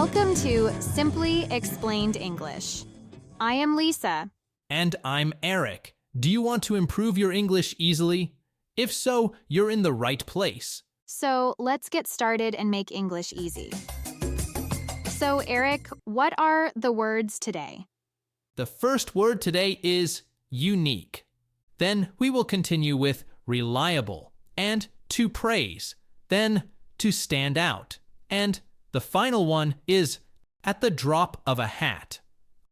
Welcome to Simply Explained English. I am Lisa. And I'm Eric. Do you want to improve your English easily? If so, you're in the right place. So let's get started and make English easy. So Eric, what are the words today? The first word today is unique. Then we will continue with reliable and to praise. Then to stand out. And the final one is at the drop of a hat.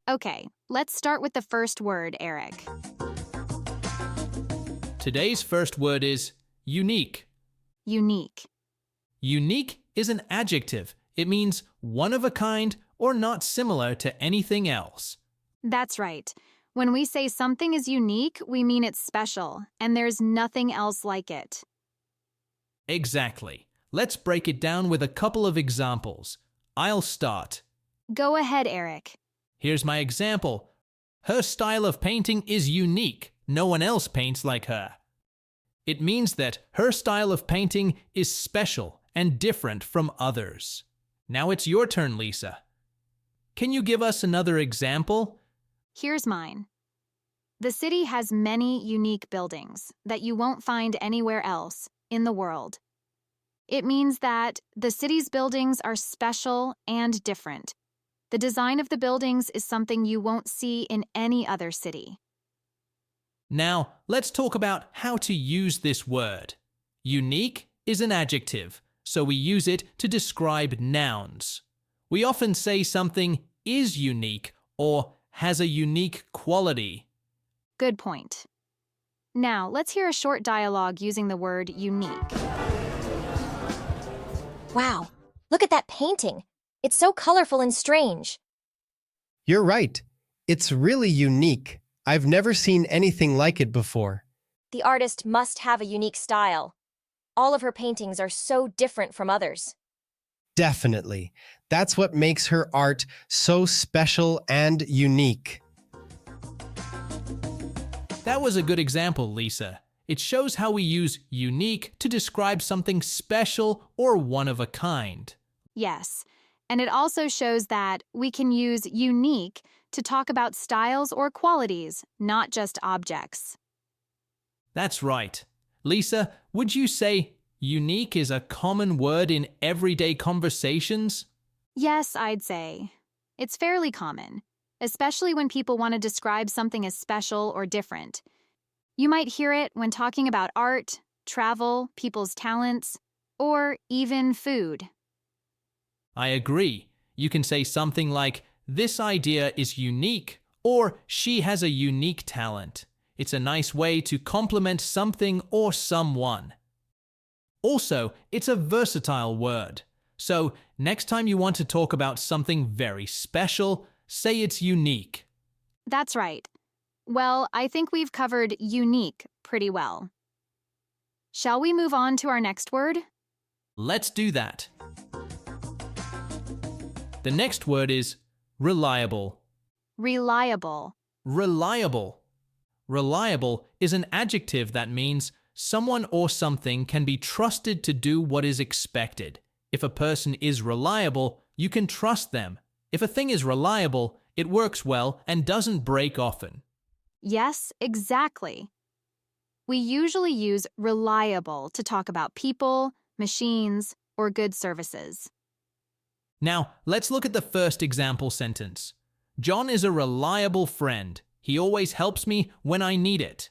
Okay, let's start with the first word, Eric. Today's first word is unique. Unique. Unique is an adjective. It means one of a kind or not similar to anything else. That's right. When we say something is unique, we mean it's special, and there's nothing else like it. Exactly. Let's break it down with a couple of examples. I'll start. Go ahead, Eric. Here's my example. Her style of painting is unique. No one else paints like her. It means that her style of painting is special and different from others. Now it's your turn, Lisa. Can you give us another example? Here's mine. The city has many unique buildings that you won't find anywhere else in the world. It means that the city's buildings are special and different. The design of the buildings is something you won't see in any other city. Now, let's talk about how to use this word. Unique is an adjective, so we use it to describe nouns. We often say something is unique or has a unique quality. Good point. Now, let's hear a short dialogue using the word unique. Wow, look at that painting. It's so colorful and strange. You're right. It's really unique. I've never seen anything like it before. The artist must have a unique style. All of her paintings are so different from others. Definitely. That's what makes her art so special and unique. That was a good example, Lisa. It shows how we use unique to describe something special or one of a kind. Yes, and it also shows that we can use unique to talk about styles or qualities, not just objects. That's right. Lisa, would you say unique is a common word in everyday conversations? Yes, I'd say. It's fairly common, especially when people want to describe something as special or different. You might hear it when talking about art, travel, people's talents, or even food. I agree. You can say something like, this idea is unique, or she has a unique talent. It's a nice way to compliment something or someone. Also, it's a versatile word. So, next time you want to talk about something very special, say it's unique. That's right. Well, I think we've covered unique pretty well. Shall we move on to our next word? Let's do that. The next word is reliable. Reliable. Reliable. Reliable is an adjective that means someone or something can be trusted to do what is expected. If a person is reliable, you can trust them. If a thing is reliable, it works well and doesn't break often. Yes, exactly. We usually use reliable to talk about people, machines, or goods services. Now, let's look at the first example sentence. John is a reliable friend. He always helps me when I need it.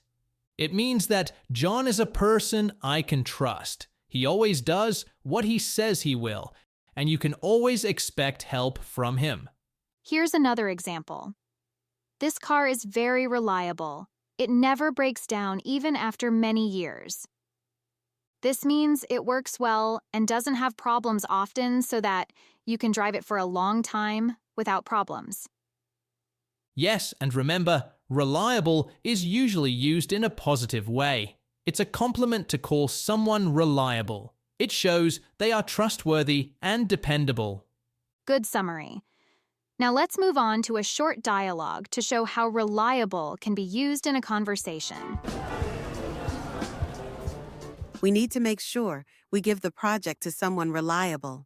It means that John is a person I can trust. He always does what he says he will, and you can always expect help from him. Here's another example. This car is very reliable. It never breaks down even after many years. This means it works well and doesn't have problems often so that you can drive it for a long time without problems. Yes, and remember, reliable is usually used in a positive way. It's a compliment to call someone reliable. It shows they are trustworthy and dependable. Good summary. Now let's move on to a short dialogue to show how reliable can be used in a conversation. We need to make sure we give the project to someone reliable.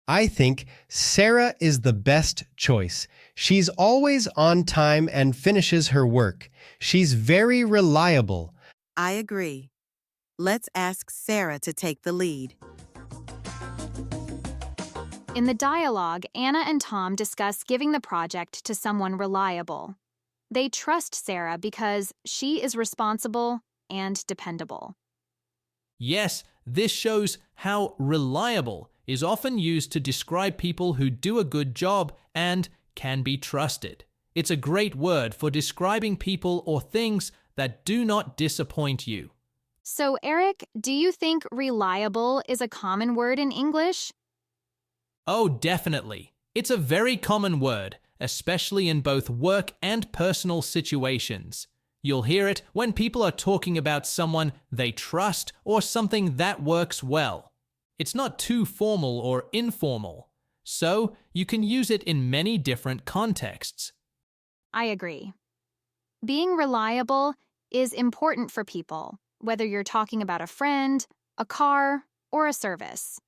I think Sarah is the best choice. She's always on time and finishes her work. She's very reliable. I agree. Let's ask Sarah to take the lead. In the dialogue, Anna and Tom discuss giving the project to someone reliable. They trust Sarah because she is responsible and dependable. Yes, this shows how reliable is often used to describe people who do a good job and can be trusted. It's a great word for describing people or things that do not disappoint you. So, Eric, do you think reliable is a common word in English? Oh, definitely. It's a very common word, especially in both work and personal situations. You'll hear it when people are talking about someone they trust or something that works well. It's not too formal or informal, so you can use it in many different contexts. I agree. Being reliable is important for people, whether you're talking about a friend, a car, or a service.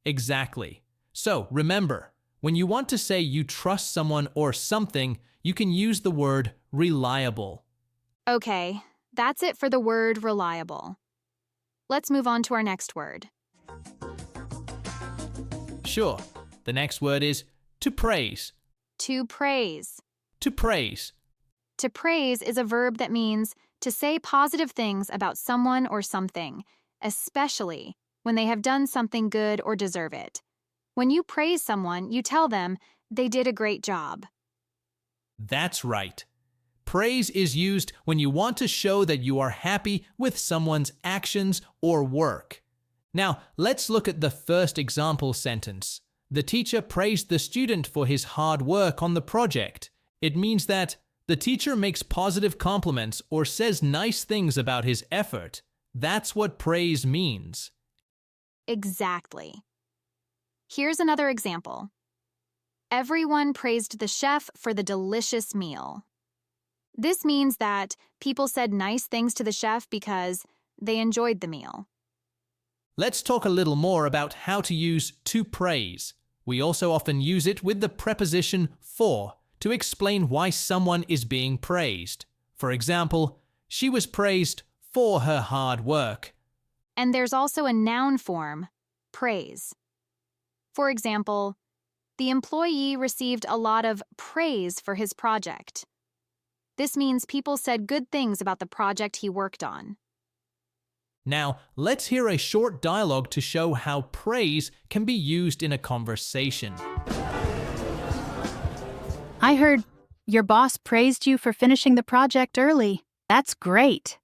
Exactly. So remember, when you want to say you trust someone or something, you can use the word reliable. Okay, that's it for the word reliable. Let's move on to our next word. Sure. The next word is to praise. To praise. To praise. To praise is a verb that means to say positive things about someone or something, especially when they have done something good or deserve it. When you praise someone, you tell them they did a great job. That's right. Praise is used when you want to show that you are happy with someone's actions or work. Now, let's look at the first example sentence. The teacher praised the student for his hard work on the project. It means that the teacher makes positive compliments or says nice things about his effort. That's what praise means. Exactly. Here's another example. Everyone praised the chef for the delicious meal. This means that people said nice things to the chef because they enjoyed the meal. Let's talk a little more about how to use to praise. We also often use it with the preposition for to explain why someone is being praised. For example, she was praised for her hard work. And there's also a noun form, praise. For example, the employee received a lot of praise for his project. This means people said good things about the project he worked on. Now, let's hear a short dialogue to show how praise can be used in a conversation. I heard your boss praised you for finishing the project early. That's great.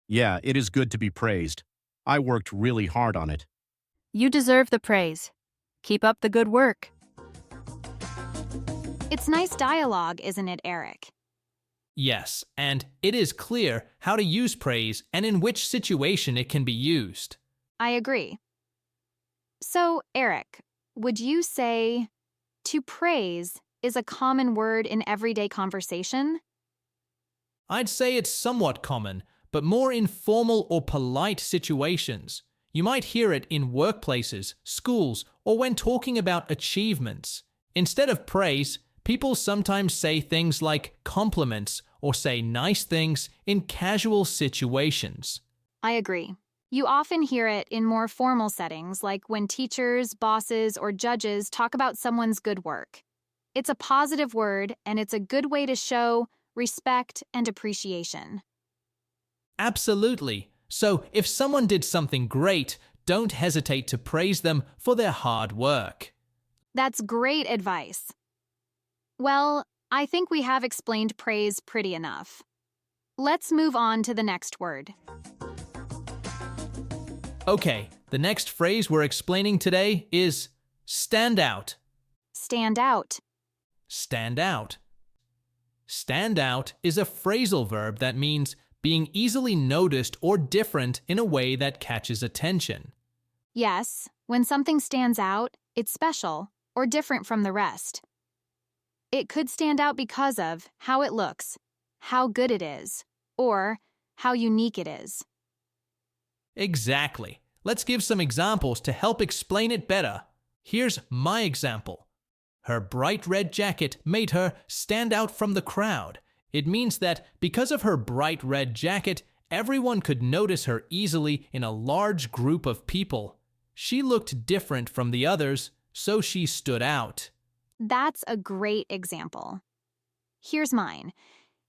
Yeah, it is good to be praised. I worked really hard on it. You deserve the praise. Keep up the good work. It's nice dialogue, isn't it, Eric? Yes, and it is clear how to use praise and in which situation it can be used. I agree. So, Eric, would you say to praise is a common word in everyday conversation? I'd say it's somewhat common, but more in formal or polite situations. You might hear it in workplaces, schools, or when talking about achievements. Instead of praise, people sometimes say things like compliments or say nice things in casual situations. I agree. You often hear it in more formal settings, like when teachers, bosses, or judges talk about someone's good work. It's a positive word, and it's a good way to show respect and appreciation. Absolutely. So if someone did something great, don't hesitate to praise them for their hard work. That's great advice. Well, I think we have explained praise pretty enough. Let's move on to the next word. Okay, the next phrase we're explaining today is stand out. Stand out. Stand out. Stand out is a phrasal verb that means being easily noticed or different in a way that catches attention. Yes, when something stands out, it's special or different from the rest. It could stand out because of how it looks, how good it is, or how unique it is. Exactly. Let's give some examples to help explain it better. Here's my example. Her bright red jacket made her stand out from the crowd. It means that because of her bright red jacket, everyone could notice her easily in a large group of people. She looked different from the others, so she stood out. That's a great example. Here's mine.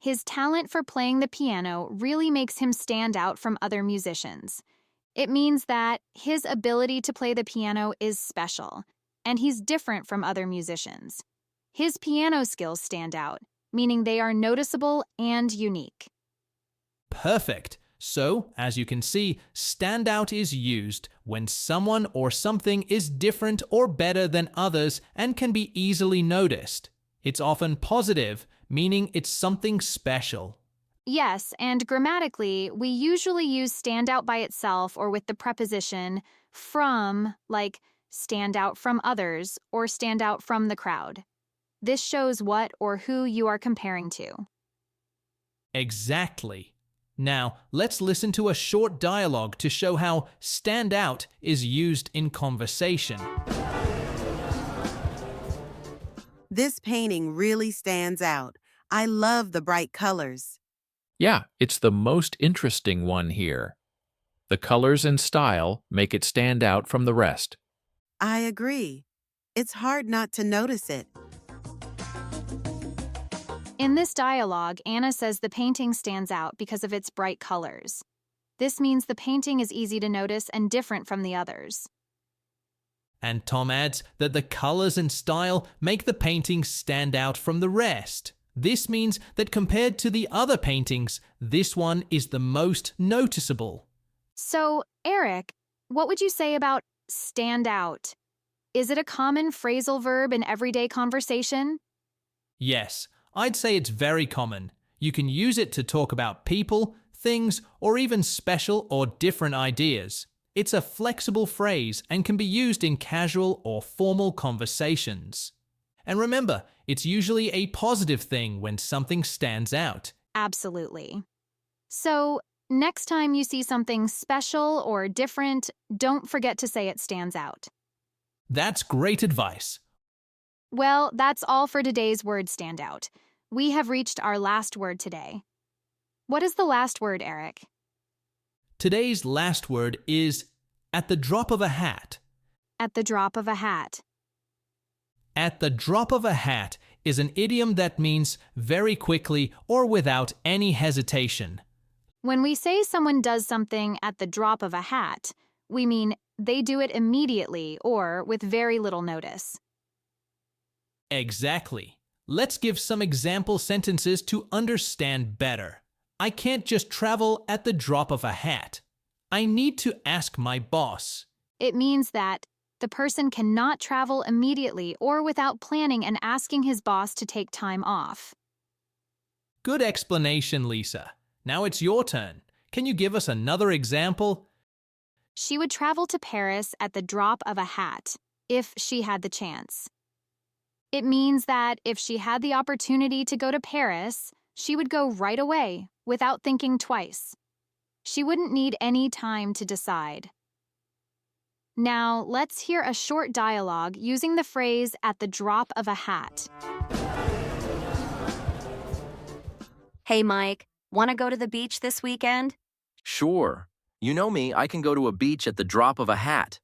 His talent for playing the piano really makes him stand out from other musicians. It means that his ability to play the piano is special, and he's different from other musicians. His piano skills stand out, meaning they are noticeable and unique. Perfect. So, as you can see, stand out is used when someone or something is different or better than others and can be easily noticed. It's often positive, meaning it's something special. Yes, and grammatically, we usually use stand out by itself or with the preposition from, like stand out from others or stand out from the crowd. This shows what or who you are comparing to. Exactly. Now, let's listen to a short dialogue to show how stand out is used in conversation. This painting really stands out. I love the bright colors. Yeah, it's the most interesting one here. The colors and style make it stand out from the rest. I agree. It's hard not to notice it. In this dialogue, Anna says the painting stands out because of its bright colors. This means the painting is easy to notice and different from the others. And Tom adds that the colors and style make the painting stand out from the rest. This means that compared to the other paintings, this one is the most noticeable. So, Eric, what would you say about stand out? Is it a common phrasal verb in everyday conversation? Yes, I'd say it's very common. You can use it to talk about people, things, or even special or different ideas. It's a flexible phrase and can be used in casual or formal conversations. And remember, it's usually a positive thing when something stands out. Absolutely. So, next time you see something special or different, don't forget to say it stands out. That's great advice. Well, that's all for today's word standout. We have reached our last word today. What is the last word, Eric? Today's last word is at the drop of a hat. At the drop of a hat. At the drop of a hat is an idiom that means very quickly or without any hesitation. When we say someone does something at the drop of a hat, we mean they do it immediately or with very little notice. Exactly. Let's give some example sentences to understand better. I can't just travel at the drop of a hat. I need to ask my boss. It means that the person cannot travel immediately or without planning and asking his boss to take time off. Good explanation, Lisa. Now it's your turn. Can you give us another example? She would travel to Paris at the drop of a hat, if she had the chance. It means that if she had the opportunity to go to Paris, she would go right away, without thinking twice. She wouldn't need any time to decide. Now, let's hear a short dialogue using the phrase at the drop of a hat. Hey, Mike, want to go to the beach this weekend? Sure. You know me, I can go to a beach at the drop of a hat.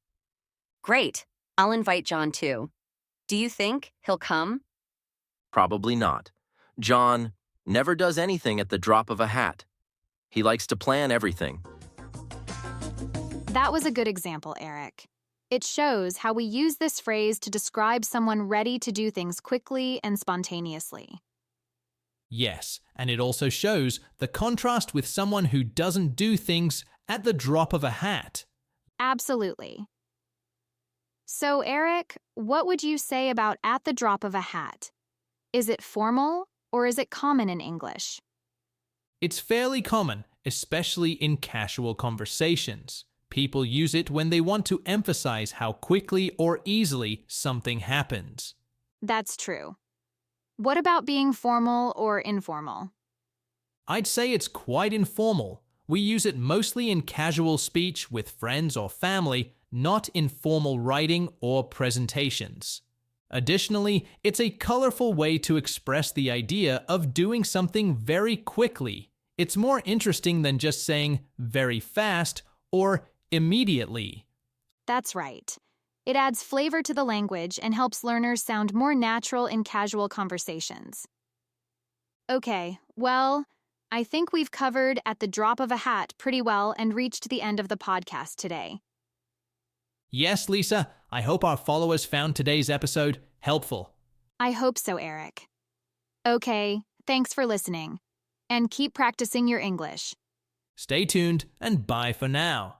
Great. I'll invite John too. Do you think he'll come? Probably not. John never does anything at the drop of a hat. He likes to plan everything. That was a good example, Eric. It shows how we use this phrase to describe someone ready to do things quickly and spontaneously. Yes, and it also shows the contrast with someone who doesn't do things at the drop of a hat. Absolutely. So, Eric, what would you say about at the drop of a hat? Is it formal or is it common in English? It's fairly common, especially in casual conversations. People use it when they want to emphasize how quickly or easily something happens. That's true. What about being formal or informal? I'd say it's quite informal. We use it mostly in casual speech with friends or family, not in formal writing or presentations. Additionally, it's a colorful way to express the idea of doing something very quickly. It's more interesting than just saying very fast or immediately. That's right. It adds flavor to the language and helps learners sound more natural in casual conversations. Okay, well, I think we've covered at the drop of a hat pretty well and reached the end of the podcast today. Yes, Lisa, I hope our followers found today's episode helpful. I hope so, Eric. Okay, thanks for listening. And keep practicing your English. Stay tuned and bye for now.